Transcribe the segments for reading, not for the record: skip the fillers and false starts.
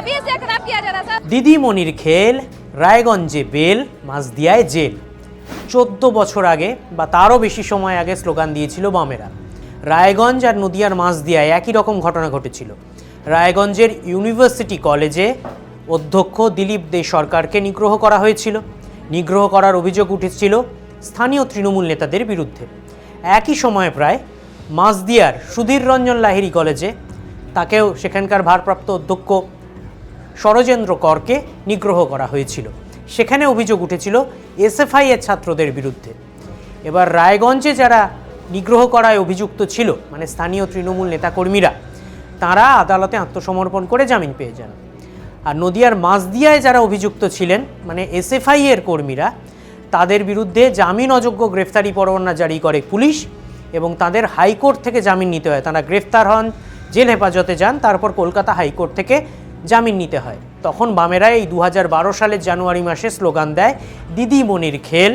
तभी से खराब किया जा रहा है सर। দিদিমণির খেল, রায়গঞ্জে বেল, মাসদিয়ায় জেল। 14 বছর আগে বা তারও বেশি সময় আগে স্লোগান দিয়েছিল বামেরা। রায়গঞ্জ আর নদিয়ার মাসদিয়ায় একই রকম ঘটনা ঘটেছিল। রায়গঞ্জের ইউনিভার্সিটি কলেজে অধ্যক্ষ দিলীপ দে সরকারকে নিগ্রহ করা হয়েছিল। নিগ্রহ করার অভিযোগ উঠেছিল স্থানীয় তৃণমূল নেতাদের বিরুদ্ধে। একই সময়ে প্রায় মাসদিয়ার সুধীর রঞ্জন লাহিড়ী কলেজে তাকেও সেখানকার ভারপ্রাপ্ত অধ্যক্ষ সরজেন্দ্র করকে নিগ্রহ করা হয়েছিল। সেখানে অভিযোগ উঠেছিল এসএফআই এর ছাত্রদের বিরুদ্ধে। এবার রায়গঞ্জে যারা নিগ্রহ করায় অভিযুক্ত ছিল, মানে স্থানীয় তৃণমূল নেতাকর্মীরা, তারা আদালতে আত্মসমর্পণ করে জামিন পেয়ে যান। আর নদিয়ার মাসদিয়ায় যারা অভিযুক্ত ছিলেন, মানে এসএফআই এর কর্মীরা, তাদের বিরুদ্ধে জামিন অযোগ্য গ্রেফতারি পরোয়ানা জারি করে পুলিশ এবং তাদের হাইকোর্ট থেকে জামিন নিতে হয়। তারা গ্রেফতার হন, জেল হেফাজতে যান, তারপর কলকাতা হাইকোর্ট থেকে জামিন নিতে হয়। তখন বামেরা এই 2012 সালের জানুয়ারি মাসে স্লোগান দেয় দিদিমণির খেল,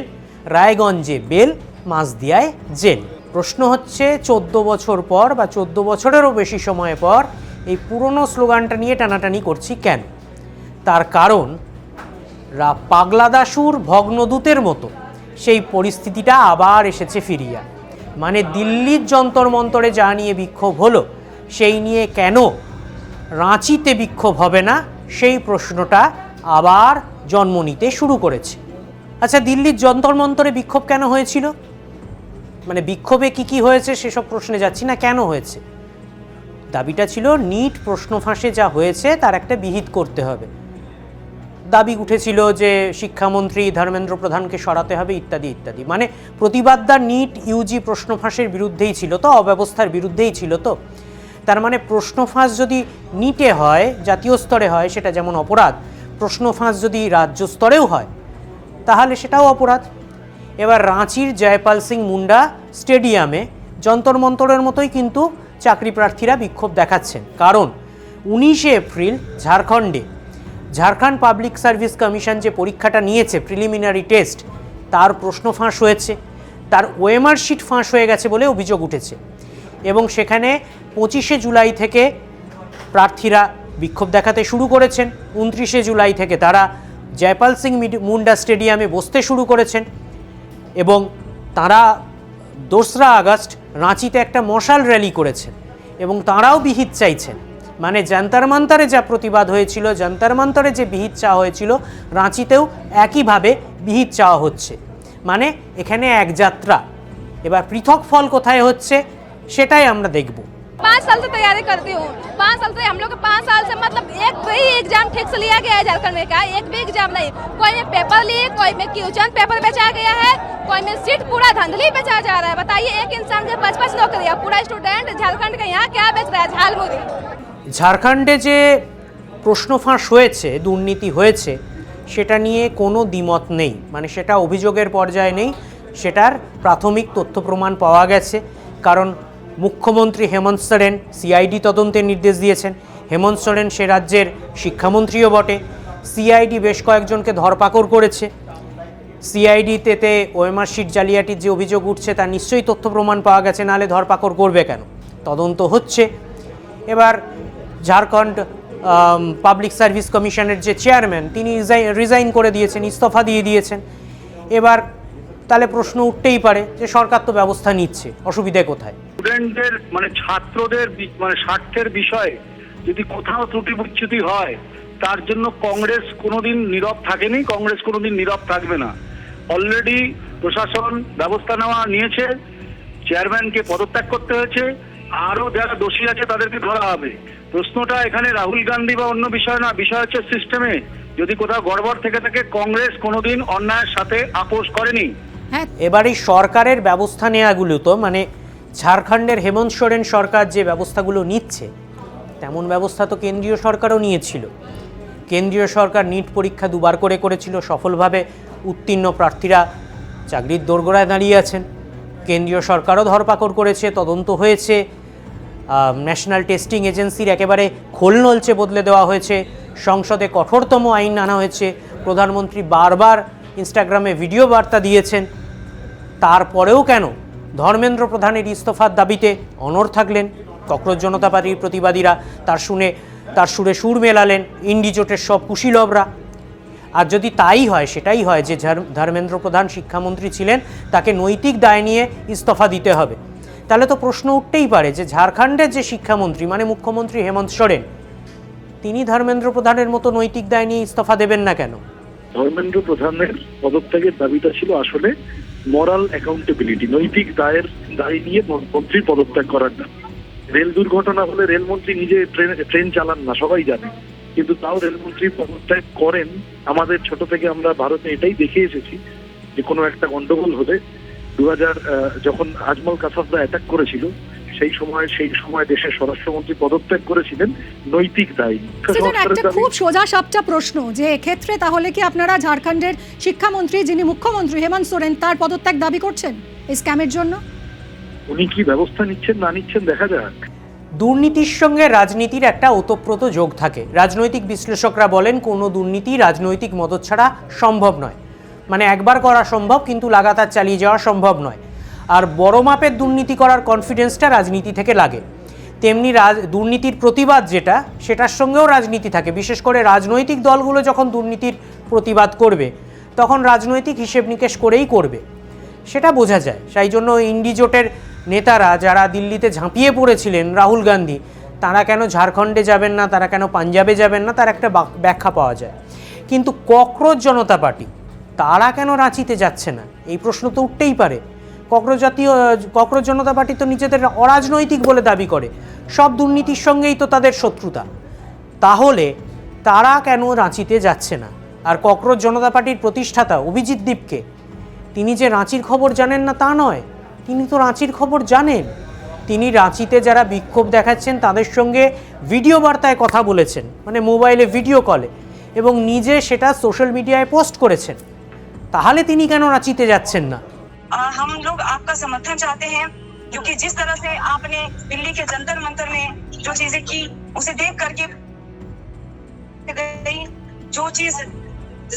রায়গঞ্জে বেল, মাসদিয়ায় জেল। প্রশ্ন হচ্ছে 14 বছর পর বা 14 বছরেরও বেশি সময় পর এই পুরনো স্লোগানটা নিয়ে টানাটানি করছি কেন? তার কারণ পাগলা দাশুর ভগ্নদূতের মতো সেই পরিস্থিতিটা আবার এসেছে ফিরিয়া। মানে দিল্লির যন্তর মন্তরে যা নিয়ে বিক্ষোভ হলো, সেই নিয়ে কেন রাঁচিতে বিক্ষোভ হবে না, সেই প্রশ্নটা আবার জন্ম নিতে শুরু করেছে। আচ্ছা, দিল্লির যন্তর মন্তরে বিক্ষোভ কেন হয়েছিল? মানে বিক্ষোভে কি হয়েছে সেসব প্রশ্নে যাচ্ছি না, কেন হয়েছে? দাবিটা ছিল নিট প্রশ্ন ফাঁসে যা হয়েছে তার একটা বিহিত করতে হবে। দাবি উঠেছিল যে শিক্ষামন্ত্রী ধর্মেন্দ্র প্রধানকে সরাতে হবে ইত্যাদি ইত্যাদি। মানে প্রতিবাদটা নিট ইউজি প্রশ্ন ফাঁসের বিরুদ্ধেই ছিল তো, অব্যবস্থার বিরুদ্ধেই ছিল তো। তার মানে প্রশ্ন ফাঁস যদি নিটে হয়, জাতীয় স্তরে হয়, সেটা যেমন অপরাধ, প্রশ্ন ফাঁস যদি রাজ্য স্তরেও হয় তাহলে সেটাও অপরাধ। এবার রাঁচির জয়পাল সিং মুন্ডা স্টেডিয়ামে যন্তর মন্তরের মতোই কিন্তু চাকরি প্রার্থীরা বিক্ষোভ দেখাচ্ছেন। কারণ 19শে April Jharkhand public service commission যে পরীক্ষাটা নিয়েছে, প্রিলিমিনারি টেস্ট, তার প্রশ্ন ফাঁস হয়েছে, তার ওএমআর শিট ফাঁস হয়ে গেছে বলে অভিযোগ উঠেছে। এবং সেখানে 25শে জুলাই থেকে প্রার্থীরা বিক্ষোভ দেখাতে শুরু করেছেন। 29শে জুলাই থেকে তারা জয়পাল সিং মুন্ডা স্টেডিয়ামে বসতে শুরু করেছেন এবং তারা 2রা আগস্ট রাঁচিতে একটা মশাল র্যালি করেছেন এবং তারাও বিহিত চাইছেন। মানে যন্তর মন্তরে যা প্রতিবাদ হয়েছিল, যন্তর মন্তরে যে বিহিত চাওয়া হয়েছিল, রাঁচিতেও একইভাবে বিহিত চাওয়া হচ্ছে। মানে এখানে এক যাত্রা। এবার পৃথক ফল কোথায় হচ্ছে সেটাই আমরা দেখব। 5 साल से तैयारी करती हूँ। 5 साल से हम लोग 5 साल से मतलब एक भी एग्जाम ठीक से लिया गया है झारखंड में का? एक भी एग्जाम नहीं। कोई में पेपर लिए, कोई में क्वेश्चन पेपर बेचा गया है, कोई में सीट पूरा धांधली बेचा जा रहा है। बताइए, एक इंसान के 5-5 नौकरियाँ, पूरा स्टूडेंट झारखंड के यहाँ क्या बेच रहा है? झालमुड़ी। ঝাড়খণ্ডে যে প্রশ্ন ফাঁস হয়েছে, দুর্নীতি হয়েছে, সেটা নিয়ে কোনো দ্বিমত নেই। মানে সেটা অভিযোগের পর্যায়ে নেই, সেটার প্রাথমিক তথ্য প্রমাণ পাওয়া গেছে। কারণ মুখ্যমন্ত্রী হেমন্ত সোরেন সিআইডি তদন্তের নির্দেশ দিয়েছেন। হেমন্ত সোরেন সে রাজ্যের শিক্ষামন্ত্রীও বটে। সিআইডি বেশ কয়েকজনকে ধরপাকড় করেছে। সিআইডিতে ওএমআর শিট জালিয়াতির যে অভিযোগ উঠছে তার নিশ্চয়ই তথ্য প্রমাণ পাওয়া গেছে, নাহলে ধরপাকড় করবে কেন? তদন্ত হচ্ছে। এবার ঝাড়খণ্ড পাবলিক সার্ভিস কমিশনের যে চেয়ারম্যান, তিনি রিজাইন করে দিয়েছেন, ইস্তফা দিয়ে দিয়েছেন। এবার তাহলে প্রশ্ন উঠতেই পারে যে সরকার তো ব্যবস্থা নিচ্ছে, অসুবিধা কোথায়? স্টুডেন্টদের মানে ছাত্রদের মানে স্বার্থের বিষয়ে যদি কোথাও ত্রুটি বিচ্যুতি হয়, তার জন্য কংগ্রেস কোনোদিন নীরব থাকেনি, কংগ্রেস কোনোদিন নীরব থাকবে না। অলরেডি প্রশাসন ব্যবস্থা নিয়েছে, চেয়ারম্যানকে পদত্যাগ করতে হয়েছে, আরও যারা দোষী আছে তাদেরকে ধরা হবে। প্রশ্নটা এখানে রাহুল গান্ধী বা অন্য বিষয় না, বিষয় হচ্ছে সিস্টেমে যদি কোথাও গড়বড় থেকে থাকে, কংগ্রেস কোনোদিন অন্যায়ের সাথে আপোষ করেনি। এবার এই সরকারের ব্যবস্থা নেওয়াগুলো তো, মানে ঝাড়খণ্ডের হেমন্ত সোরেন সরকার যে ব্যবস্থাগুলো নিচ্ছে, তেমন ব্যবস্থা তো কেন্দ্রীয় সরকারও নিয়েছিল। কেন্দ্রীয় সরকার নিট পরীক্ষা 2বার করে করেছিল, সফলভাবে উত্তীর্ণ প্রার্থীরা চাকরির দোরগোড়ায় দাঁড়িয়ে আছেন। কেন্দ্রীয় সরকারও ধরপাকড় করেছে, তদন্ত হয়েছে। ন্যাশনাল টেস্টিং এজেন্সির একেবারে খোল নলচে বদলে দেওয়া হয়েছে, সংসদে কঠোরতম আইন আনা হয়েছে, প্রধানমন্ত্রী বারবার ইনস্টাগ্রামে ভিডিও বার্তা দিয়েছেন। তারপরেও কেন ধর্মেন্দ্র প্রধানের ইস্তফার দাবিতে অনড় থাকলেন ককরোচ জনতা পার্টির প্রতিবাদীরা? তার শুনে তার সুরে সুর মেলালেন ইন্ডিজোটের সব কুশীলবরা। আর যদি তাই হয়, সেটাই হয় যে ধর্মেন্দ্র প্রধান শিক্ষামন্ত্রী ছিলেন, তাকে নৈতিক দায় নিয়ে ইস্তফা দিতে হবে, তাহলে তো প্রশ্ন উঠতেই পারে যে ঝাড়খণ্ডের যে শিক্ষামন্ত্রী মানে মুখ্যমন্ত্রী হেমন্ত সোরেন, তিনি ধর্মেন্দ্র প্রধানের মতো নৈতিক দায় নিয়ে ইস্তফা দেবেন না কেন? ধর্মেন্দ্র প্রধানের পদত্যাগের দাবিটা ছিল আসলে মরাল অ্যাকাউন্টেবিলিটি, নৈতিক দায় নিয়ে মন্ত্রীর পদত্যাগ করার দাবি। রেল দুর্ঘটনা হলে রেলমন্ত্রী নিজে ট্রেন চালান না, সবাই জানে, কিন্তু তাও রেলমন্ত্রী পদত্যাগ করেন। আমাদের ছোট থেকে আমরা ভারতে এটাই দেখে এসেছি যে কোনো একটা গন্ডগোল হলে 2000 যখন আজমল কাসাবরা অ্যাটাক করেছিল সেই সময় দেশের স্বরাষ্ট্রমন্ত্রী পদত্যাগ করেছিলেন নৈতিক দায়। একটা খুব সোজা সাপটা প্রশ্ন যে এক্ষেত্রে তাহলে কি আপনারা ঝাড়খণ্ডের শিক্ষামন্ত্রী যিনি মুখ্যমন্ত্রী হেমন্ত সোরেন তার পদত্যাগ দাবি করছেন এই স্ক্যামের জন্য? উনি কি ব্যবস্থা নিচ্ছেন না নিচ্ছেন দেখা যাক। দুর্নীতির সঙ্গে রাজনীতির একটা ওতপ্রোত যোগ থাকে। রাজনৈতিক বিশ্লেষকরা বলেন কোনো দুর্নীতি রাজনৈতিক মদত ছাড়া সম্ভব নয়, মানে একবার করা সম্ভব কিন্তু লাগাতার চালিয়ে যাওয়া সম্ভব নয়। আর বড় মাপের দুর্নীতি করার কনফিডেন্সটা রাজনীতি থেকে লাগে। তেমনি দুর্নীতির প্রতিবাদ যেটা, সেটার সঙ্গেও রাজনীতি থাকে। বিশেষ করে রাজনৈতিক দলগুলো যখন দুর্নীতির প্রতিবাদ করবে তখন রাজনৈতিক হিসেব নিকেশ করেই করবে, সেটা বোঝা যায়। সেই জন্য ইন্ডিজোটের নেতারা যারা দিল্লিতে ঝাঁপিয়ে পড়েছিলেন, রাহুল গান্ধী, তারা কেন ঝাড়খণ্ডে যাবেন না, তারা কেন পাঞ্জাবে যাবেন না, তার একটা ব্যাখ্যা পাওয়া যায়। কিন্তু ককরোচ জনতা পার্টি তারা কেন রাঁচিতে যাচ্ছে না, এই প্রশ্ন তো উঠতেই পারে। ককরোচ জনতা পার্টি তো নিজেদের অরাজনৈতিক বলে দাবি করে, সব দুর্নীতির সঙ্গেই তো তাদের শত্রুতা, তাহলে তারা কেন রাঁচিতে যাচ্ছে না? আর ককরোচ জনতা পার্টির প্রতিষ্ঠাতা অভিজিৎ দীপকে, তিনি যে রাঁচির খবর জানেন না তা নয়, তিনি তো রাঁচির খবর জানেন। তিনি রাঁচিতে যারা বিক্ষোভ দেখাচ্ছেন তাদের সঙ্গে ভিডিও বার্তায় কথা বলেছেন, মানে মোবাইলে ভিডিও কলে, এবং নিজে সেটা সোশ্যাল মিডিয়ায় পোস্ট করেছেন। তাহলে তিনি কেন রাঁচিতে যাচ্ছেন না? हम लोग आपका समर्थन चाहते हैं क्योंकि जिस तरह से आपने दिल्ली के जंतर मंतर में जो चीजें की उसे देख करके जो चीज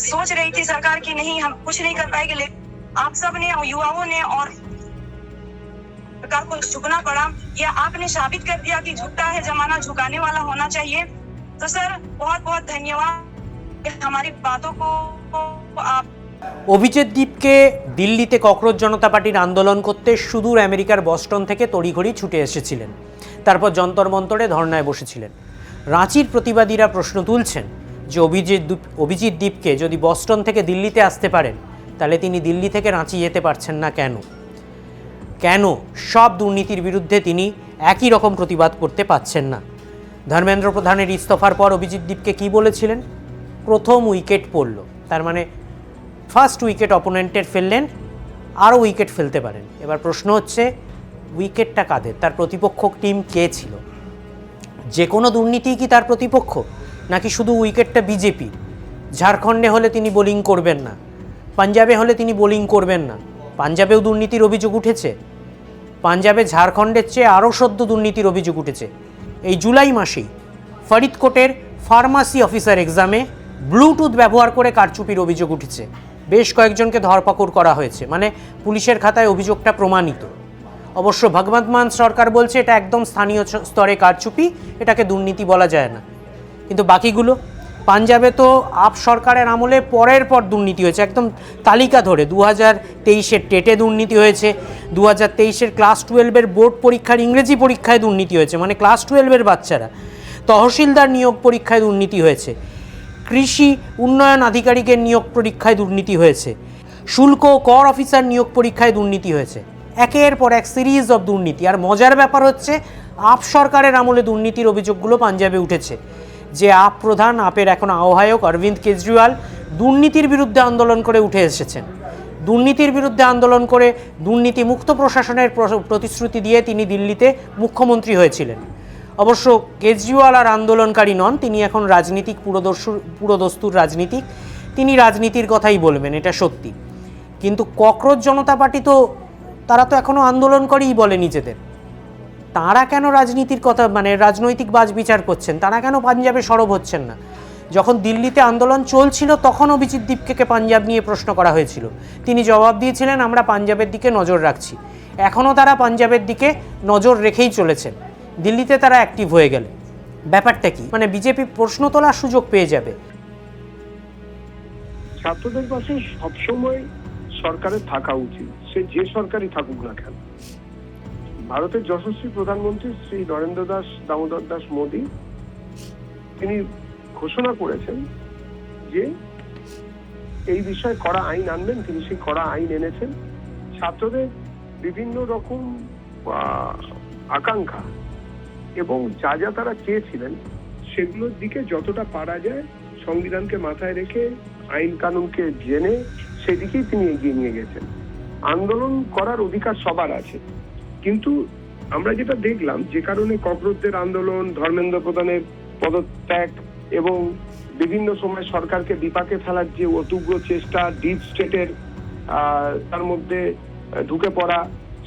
सोच रही थी सरकार की नहीं हम कुछ नहीं कर पाएंगे, लेकिन आप सब ने युवाओं ने और सरकार को झुकना पड़ा। या आपने साबित कर दिया कि झुकता है जमाना झुकाने वाला होना चाहिए। तो सर बहुत बहुत धन्यवाद, हमारी बातों को आप। অভিজিৎ দীপকে দিল্লিতে ককরোচ জনতা পার্টির আন্দোলন করতে সুদূর আমেরিকার বস্টন থেকে তড়িঘড়ি ছুটে এসেছিলেন, তারপর যন্তর মন্তরে ধর্নায় বসেছিলেন। রাঁচির প্রতিবাদীরা প্রশ্ন তুলছেন যে অভিজিৎ দীপকে যদি বস্টন থেকে দিল্লিতে আসতে পারেন, তাহলে তিনি দিল্লি থেকে রাঁচি যেতে পারছেন না কেন? কেন সব দুর্নীতির বিরুদ্ধে তিনি একই রকম প্রতিবাদ করতে পারছেন না? ধর্মেন্দ্র প্রধানের ইস্তফার পর অভিজিৎ দীপকে কী বলেছিলেন? প্রথম উইকেট পড়ল, তার মানে ফার্স্ট উইকেট অপোনেন্টের ফেললেন, আরও উইকেট ফেলতে পারেন। এবার প্রশ্ন হচ্ছে উইকেটটা কাদের, তার প্রতিপক্ষ টিম কে ছিল? যে কোনো দুর্নীতি কি তার প্রতিপক্ষ, নাকি শুধু উইকেটটা বিজেপি? ঝাড়খণ্ডে হলে তিনি বোলিং করবেন না, পাঞ্জাবে হলে তিনি বোলিং করবেন না। পাঞ্জাবেও দুর্নীতির অভিযোগ উঠেছে, পাঞ্জাবে ঝাড়খণ্ডের চেয়ে আরও সদ্য দুর্নীতির অভিযোগ উঠেছে। এই জুলাই মাসেই ফরিদকোটের ফার্মাসি অফিসার এক্সামে ব্লুটুথ ব্যবহার করে কারচুপির অভিযোগ উঠেছে, বেশ কয়েকজনকে ধরপাকড় করা হয়েছে, মানে পুলিশের খাতায় অভিযোগটা প্রমাণিত। অবশ্য ভগবন্ত মান সরকার বলছে এটা একদম স্থানীয় স্তরে কারচুপি, এটাকে দুর্নীতি বলা যায় না। কিন্তু বাকিগুলো, পাঞ্জাবে তো আপ সরকারের আমলে পরের পর দুর্নীতি হয়েছে, একদম তালিকা ধরে। 2023-এর টেটে দুর্নীতি হয়েছে, 2023-এর ক্লাস 12-এর বোর্ড পরীক্ষার ইংরেজি পরীক্ষায় দুর্নীতি হয়েছে, মানে ক্লাস 12-এর বাচ্চারা। তহসিলদার নিয়োগ পরীক্ষায় দুর্নীতি হয়েছে, কৃষি উন্নয়ন আধিকারিকের নিয়োগ পরীক্ষায় দুর্নীতি হয়েছে, শুল্ক ও কর অফিসার নিয়োগ পরীক্ষায় দুর্নীতি হয়েছে। একের পর এক সিরিজ অফ দুর্নীতি। আর মজার ব্যাপার হচ্ছে আপ সরকারের আমলে দুর্নীতির অভিযোগগুলো পাঞ্জাবে উঠেছে। যে আপ প্রধান, আপের এখন আহ্বায়ক অরবিন্দ কেজরিওয়াল দুর্নীতির বিরুদ্ধে আন্দোলন করে উঠে এসেছেন। দুর্নীতির বিরুদ্ধে আন্দোলন করে দুর্নীতি মুক্ত প্রশাসনের প্রতিশ্রুতি দিয়ে তিনি দিল্লিতে মুখ্যমন্ত্রী হয়েছিলেন। অবশ্য কেজরিওয়াল আর আন্দোলনকারী নন, তিনি এখন রাজনীতিক পুরোদস্তুর রাজনীতিক, তিনি রাজনীতির কথাই বলবেন, এটা সত্যি। কিন্তু ককরোচ জনতা পার্টি তো তারা তো এখনও আন্দোলন করেই বলে নিজেদের। তারা কেন রাজনীতির কথা, মানে রাজনৈতিক বাজ বিচার করছেন? তারা কেন পাঞ্জাবে সরব হচ্ছেন না? যখন দিল্লিতে আন্দোলন চলছিল তখন অভিজিৎ দীপকে পাঞ্জাব নিয়ে প্রশ্ন করা হয়েছিল, তিনি জবাব দিয়েছিলেন আমরা পাঞ্জাবের দিকে নজর রাখছি। এখনও তারা পাঞ্জাবের দিকে নজর রেখেই চলেছেন, দিল্লিতে তারা অ্যাক্টিভ হয়ে গেলে। ব্যাপারটা কি? মানে বিজেপি প্রশ্ন তোলার সুযোগ পেয়ে যাবে। ছাত্রদের পাশে সবসময় সরকারের থাকা উচিত, সে যে সরকারই থাকুক না কেন। ভারতের যশস্বী প্রধানমন্ত্রী শ্রী নরেন্দ্র দামোদর দাস মোদী তিনি ঘোষণা করেছেন যে এই বিষয়ে কড়া আইন আনবেন। তিনি সেই কড়া আইন এনেছেন। ছাত্রদের বিভিন্ন রকম আকাঙ্ক্ষা এবং যা যা তারা চেয়েছিলেন সেগুলোর দিকে যতটা পারা যায় সংবিধানকে মাথায় রেখে আইন কানুনকে জেনে সেদিকেই তিনি এগিয়ে নিয়ে গেছেন। আন্দোলন করার অধিকার সবার আছে, কিন্তু আমরা যেটা দেখলাম যে কারণে ককরোচদের আন্দোলন, ধর্মেন্দ্র প্রধানের পদত্যাগ এবং বিভিন্ন সময় সরকারকে বিপাকে ফেলার যে অতুগ্র চেষ্টা, ডিপ স্টেটের তার মধ্যে ঢুকে পড়া,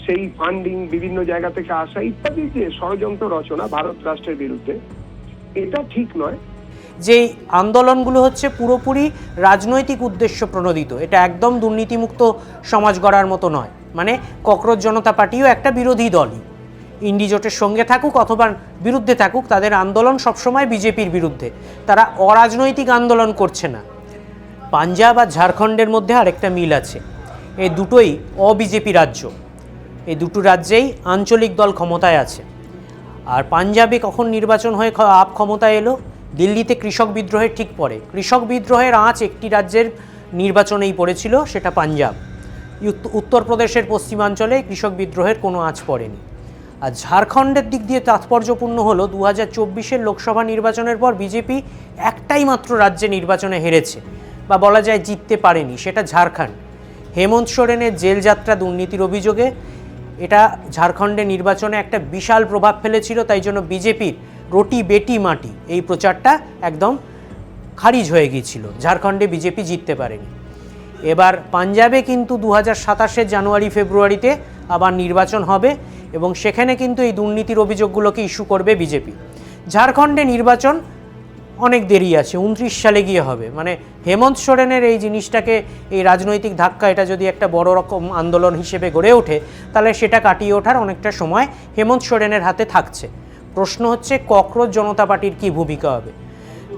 সেই ফান্ডিং বিভিন্ন জায়গা থেকে আসা ইত্যাদি যে ষড়যন্ত্র রচনা ভারত রাষ্ট্রের বিরুদ্ধে, এটা ঠিক নয়। যেই আন্দোলনগুলো হচ্ছে পুরোপুরি রাজনৈতিক উদ্দেশ্য প্রণোদিত, এটা একদম দুর্নীতিমুক্ত সমাজ গড়ার মতো নয়। মানে ককরোচ জনতা পার্টিও একটা বিরোধী দলই, ইন্ডি জোটের সঙ্গে থাকুক অথবা বিরুদ্ধে থাকুক, তাদের আন্দোলন সবসময় বিজেপির বিরুদ্ধে। তারা অরাজনৈতিক আন্দোলন করছে না। পাঞ্জাব আর ঝাড়খণ্ডের মধ্যে আরেকটা মিল আছে, এই দুটোই অবিজেপি রাজ্য। এই দুটো রাজ্যেই আঞ্চলিক দল ক্ষমতায় আছে। আর পাঞ্জাবে কখন নির্বাচন হয়ে আপ ক্ষমতায় এলো? দিল্লিতে কৃষক বিদ্রোহের ঠিক পরে। কৃষক বিদ্রোহের আঁচ একটি রাজ্যের নির্বাচনেই পড়েছিল, সেটা পাঞ্জাব। উত্তরপ্রদেশের পশ্চিমাঞ্চলে কৃষক বিদ্রোহের কোনো আঁচ পড়েনি। আর ঝাড়খণ্ডের দিক দিয়ে তাৎপর্যপূর্ণ হলো 2024-এর লোকসভা নির্বাচনের পর বিজেপি একটাই মাত্র রাজ্যে নির্বাচনে হেরেছে, বা বলা যায় জিততে পারেনি, সেটা ঝাড়খণ্ড। হেমন্ত সোরেনের জেলযাত্রা দুর্নীতির অভিযোগে এটা ঝাড়খণ্ডে নির্বাচনে একটা বিশাল প্রভাব ফেলেছিল। তাই জন্য বিজেপির রুটি বেটি মাটি এই প্রচারটা একদম খারিজ হয়ে গিয়েছিল, ঝাড়খণ্ডে বিজেপি জিততে পারেনি। এবার পাঞ্জাবে কিন্তু 2027-এর জানুয়ারি ফেব্রুয়ারিতে আবার নির্বাচন হবে এবং সেখানে কিন্তু এই দুর্নীতির অভিযোগগুলোকে ইস্যু করবে বিজেপি। ঝাড়খণ্ডে নির্বাচন অনেক দেরি আছে, 29 সালে গিয়ে হবে। মানে হেমন্ত সোরেনের এই জিনিসটাকে, এই রাজনৈতিক ধাক্কা, এটা যদি একটা বড় রকম আন্দোলন হিসেবে গড়ে ওঠে, তাহলে সেটা কাটিয়ে ওঠার অনেকটা সময় হেমন্ত সোরেনের হাতে থাকছে। প্রশ্ন হচ্ছে ককরোচ জনতা পার্টির কী ভূমিকা হবে?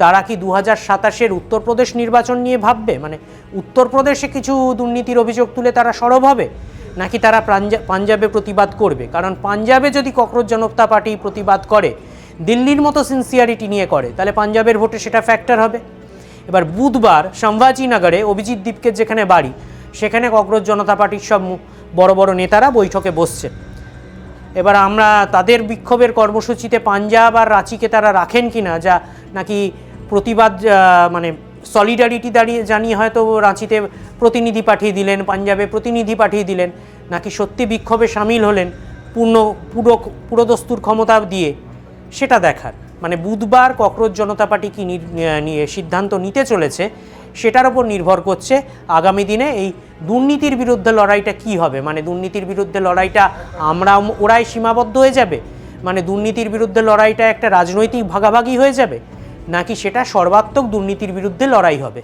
তারা কি 2027-এর উত্তরপ্রদেশ নির্বাচন নিয়ে ভাববে? মানে উত্তরপ্রদেশে কিছু দুর্নীতির অভিযোগ তুলে তারা সরব হবে, নাকি তারা পাঞ্জাবে প্রতিবাদ করবে? কারণ পাঞ্জাবে যদি ককরোচ জনতা পার্টি প্রতিবাদ করে, দিল্লির মতো সিনসিয়ারিটি নিয়ে করে, তাহলে পাঞ্জাবের ভোটে সেটা ফ্যাক্টর হবে। এবার বুধবার সম্ভাজিনগরে অভিজিৎ দীপকের যেখানে বাড়ি, সেখানে ককরোচ জনতা পার্টির সব বড় বড় নেতারা বৈঠকে বসছেন। এবার আমরা তাদের বিক্ষোভের কর্মসূচিতে পাঞ্জাব আর রাঁচিকে তারা রাখেন কি না, যা নাকি প্রতিবাদ মানে সলিডারিটি জানিয়ে হয়তো রাঁচিতে প্রতিনিধি পাঠিয়ে দিলেন, পাঞ্জাবে প্রতিনিধি পাঠিয়ে দিলেন, নাকি সত্যি বিক্ষোভে সামিল হলেন পুরোদস্তুর ক্ষমতা দিয়ে, সেটা দেখার। মানে বুধবার ককরোচ জনতা পার্টি কি নিয়ে সিদ্ধান্ত নিতে চলেছে, সেটার ওপর নির্ভর করছে আগামী দিনে এই দুর্নীতির বিরুদ্ধে লড়াইটা কি হবে। মানে দুর্নীতির বিরুদ্ধে লড়াইটা ওরাই সীমাবদ্ধ হয়ে যাবে, মানে দুর্নীতির বিরুদ্ধে লড়াইটা একটা রাজনৈতিক ভাগাভাগি হয়ে যাবে, নাকি সেটা সর্বাত্মক দুর্নীতির বিরুদ্ধে লড়াই হবে।